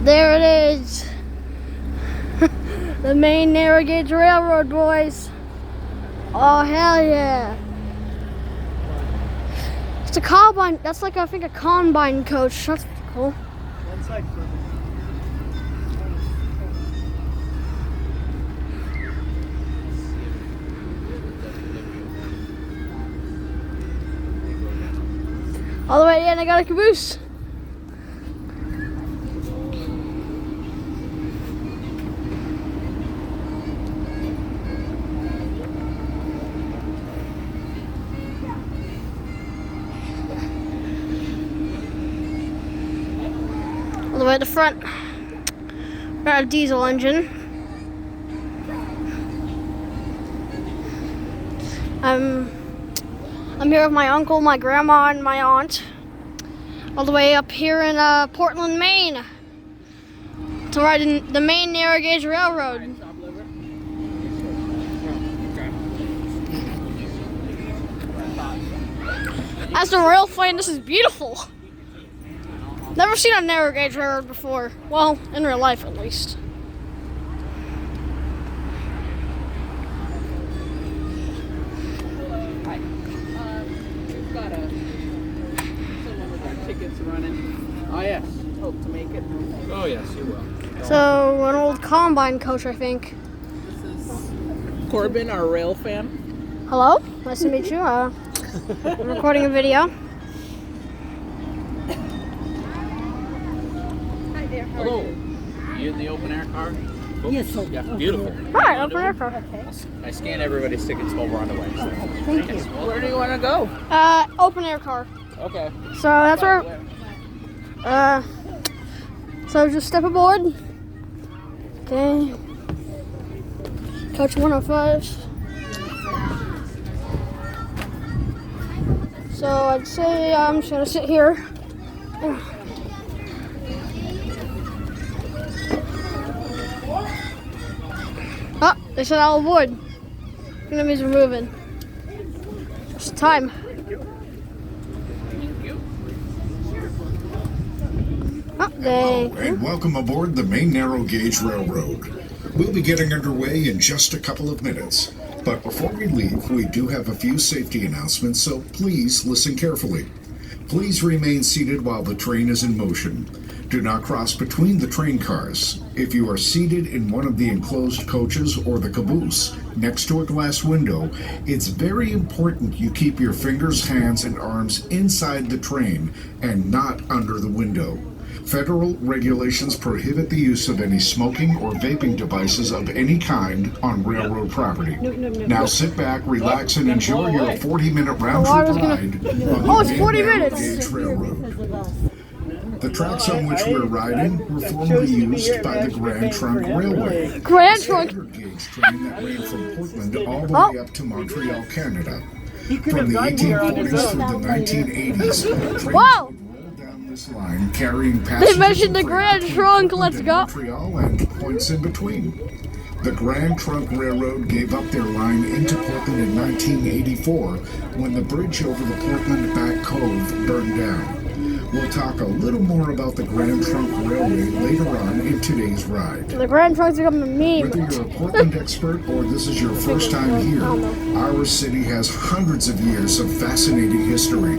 There it is. The Maine Narrow Gauge Railroad, boys. Oh, hell yeah. It's a combine. That's like, I think, a combine coach. That's cool. One side for me. All the way in, I got a caboose. All the way at the front, got a diesel engine. I'm here with my uncle, my grandma, and my aunt. All the way up here in Portland, Maine, to ride in the Maine Narrow Gauge Railroad. As a rail fan, this is beautiful. Never seen a narrow gauge railroad before. Well, in real life at least. We've got someone with our tickets running. Oh yes, hope to make it. Oh yes, you will. So, an old combine coach, I think. This is Corbin, our rail fan. Hello, nice to meet you. I'm recording a video. Hello. You in the open air car? Oh, Yes, sir. yeah, beautiful. Hi, open air car. I scan everybody's tickets while we're on the way. So. Thank you. Where do you want to go? Open air car. Okay. So that's where. So just step aboard. Okay. Coach 105. So I'd say I'm just gonna sit here. Oh, they said I'll avoid. That means we're moving. It's time. Oh, Hello, and welcome aboard the Maine Narrow Gauge Railroad. We'll be getting underway in just a couple of minutes. But before we leave, we do have a few safety announcements, so please listen carefully. Please remain seated while the train is in motion. Do not cross between the train cars. If you are seated in one of the enclosed coaches or the caboose next to a glass window, it's very important you keep your fingers, hands, and arms inside the train and not under the window. Federal regulations prohibit the use of any smoking or vaping devices of any kind on railroad property. Now sit back, relax, and enjoy your 40-minute round-trip ride on Oh, it's the 40 Maine Narrow minutes. Gauge Railroad. The tracks on which we're riding were formerly used by the Grand Trunk Railway. Grand A Trunk. standard gauge train that ran from Portland all the way up to Montreal, Canada. From the 1840s through the 1980s, trains Wow. would roll down this line carrying passengers. They mentioned the from Grand Portland Trunk. to Let's go. Montreal and points in between. The Grand Trunk Railroad gave up their line into Portland in 1984 when the bridge over the Portland Back Cove burned down. We'll talk a little more about the Grand Trunk Railway later on in today's ride. The Grand Trunk's becoming a meme. Whether you're a Portland expert or this is your first time here, our city has hundreds of years of fascinating history.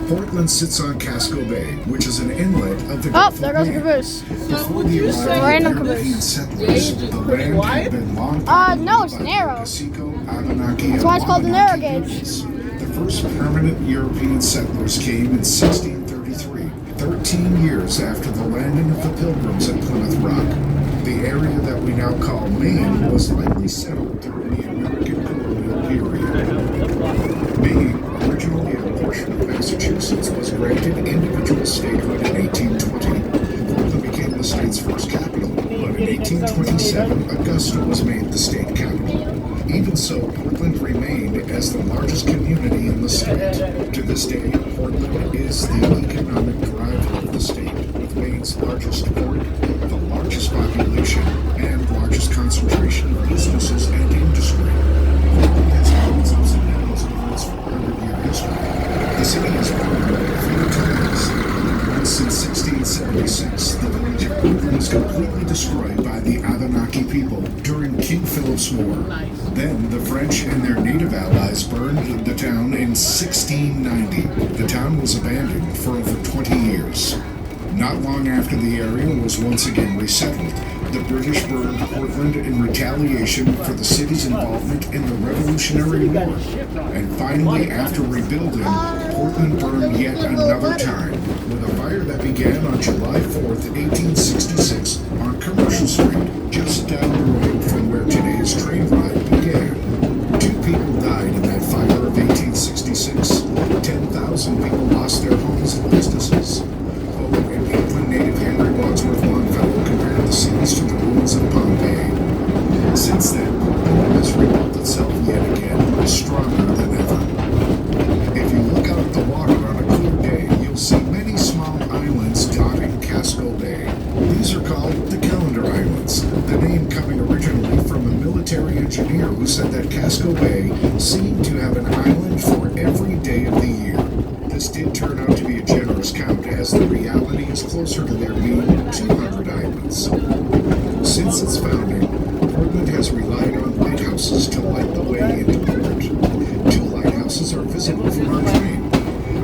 Portland sits on Casco Bay, which is an inlet of the Oh, Gulf there of goes the Maine. caboose. Before the arrival Random of European caboose. settlers, the land had been long No, it's populated by narrow. Kasico, Abenaki, That's why it's called the and narrow Wabanaki gauge. peoples. The first permanent European settlers came in 1633, 13 years after the landing of the Pilgrims at Plymouth Rock. The area that we now call Maine was likely settled during the American colonial period. Maine, originally a portion of Massachusetts, was granted individual statehood in 1820. Portland became the state's first capital, but in 1827, Augusta was made the state capital. Even so, Portland remained as the largest community in the state. To this day, Portland is the economic driver of the state, with Maine's largest port, the largest population, and largest concentration of businesses and industry. Portland has had its ups and downs over its 400-year history. The city has grown a few times. Once in 1676, the village of Portland was completely destroyed by the Abenaki people during King Philip's War. Then the French and their native allies burned the town in 1690. The town was abandoned for over 20 years. Not long after the area was once again resettled, the British burned Portland in retaliation for the city's involvement in the Revolutionary War. And finally, after rebuilding, Portland burned yet another time, with a fire that began on July 4th, 1866, on Commercial Street, just down the road from where today's train ride began. 2 people died in that fire of 1866. 10,000 people lost their homes and businesses. Poet and England native Henry Wadsworth Longfellow compared the scenes to the ruins of Pompeii. Since then, Portland has rebuilt itself yet again, stronger than ever. If you look out at the water on a clear day, you'll see many small islands dotting Casco Bay. These are called the Calendar Islands, the name coming originally from a military engineer who said that Casco Bay seemed to have an island for every day of the year. This did turn out to be a generous count, as the reality is closer to there being 200 islands. Since its founding, Portland has relied on lighthouses to light the way into port. 2 lighthouses are visible from our train.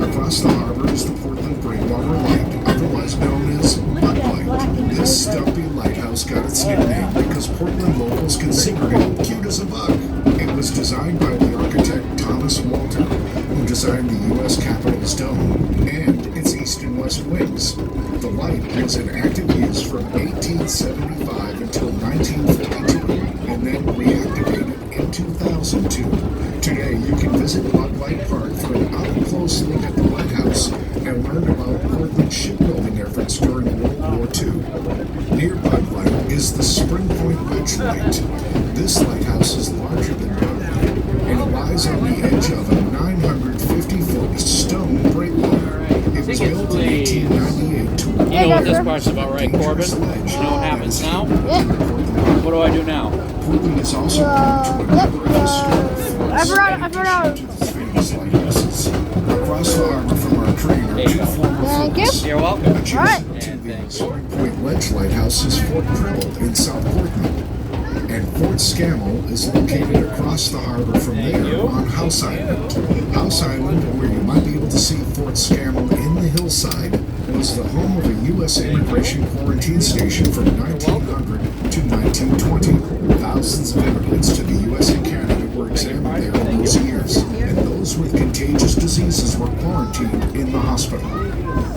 Across the harbor is the Portland Breakwater Light, otherwise known as Buck Light. This stumpy lighthouse got its nickname because Portland locals considered it cute as a buck. It was designed by the architect Thomas Walter, who designed the U.S. Capitol's dome and its east and west wings. The light was in active use from 1875 until 1942, and then reactivated in 2002. Today, you can visit Buck Light Park for an up-close look at the lighthouse and learn about Portland's shipbuilding efforts during World War II. Near Buck Light is the Spring Point Ledge Light. This lighthouse is larger than Buck Light, and it lies on the edge of a 950-foot stone breakwater. It was built in 1898 to You know what this part's about, right, Corbin? You know what happens now? What do I do now? Portland is also home to a number of historic forts I forgot. to the famous lighthouses. Across the harbor from our train are 2 former Thank you. forts. You're welcome. Alright. Adjacent to the Spring Point Ledge Lighthouse is Fort Preble in South Portland. And Fort Scammell is located across the harbor from there on House Island. House Island, where you might be able to see Fort Scammell in the hillside, was the home of a U.S. immigration quarantine station from 1900 to 1920. Thousands of immigrants to the U.S. and Canada were examined there in those years, and those with contagious diseases were quarantined in the hospital,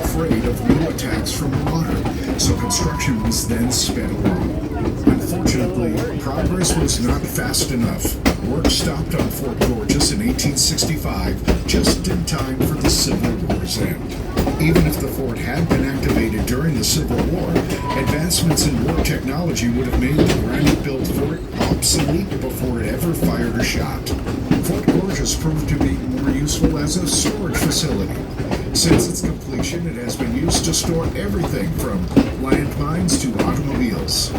afraid of new attacks from the water, so construction was then sped along. Unfortunately, progress was not fast enough. Work stopped on Fort Gorges in 1865, just in time for the Civil War's end. Even if the fort had been activated during the Civil War, advancements in war technology would have made the granite-built fort obsolete before it ever fired a shot. Fort Gorges proved to be more useful as a storage facility. Since its completion, it has been used to store everything from landmines to automobiles.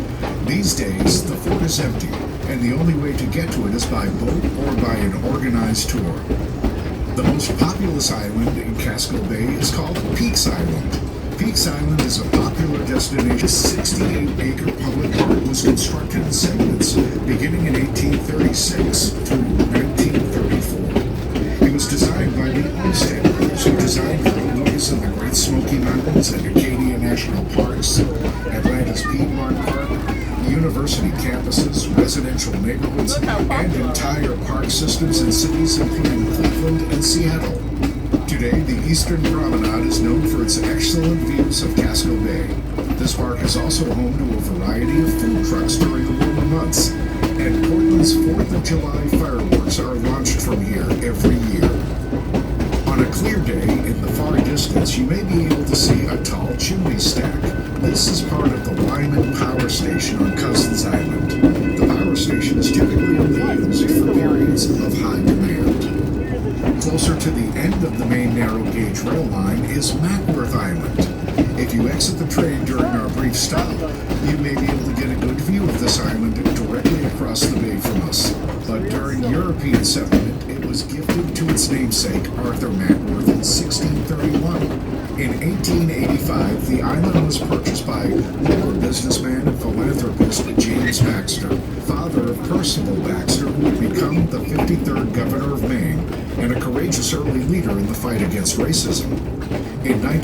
These days, the fort is empty, and the only way to get to it is by boat or by an organized tour. The most populous island in Casco Bay is called Peaks Island. Peaks Island is a popular destination. This 68-acre public park was constructed in segments beginning in 1836 through 1934. It was designed by the Olmsted Brothers, who designed the roadways in the Great Smoky Mountains and Acadia National Parks, Atlanta's Piedmont Park, university campuses, residential neighborhoods, and entire park systems in cities including Cleveland and Seattle. Today, the Eastern Promenade is known for its excellent views of Casco Bay. This park is also home to a variety of food trucks during the warmer months, and Portland's 4th of July fireworks are launched from here every year. On a clear day, in the far distance, you may be able to see a tall chimney stack. This is part of the Lyman Power Station on Cousins Island. The power station is typically only used for periods of high demand. Closer to the end of the main narrow gauge rail line is Mackworth Island. If you exit the train during our brief stop, you may be able to get a good view of this island directly across the bay from us. But during European settlement, it was gifted to its namesake, Arthur Mackworth, in 1631. In 1885, the island was purchased by local businessman and philanthropist James Baxter, father of Percival Baxter, who would become the 53rd governor of Maine and a courageous early leader in the fight against racism. In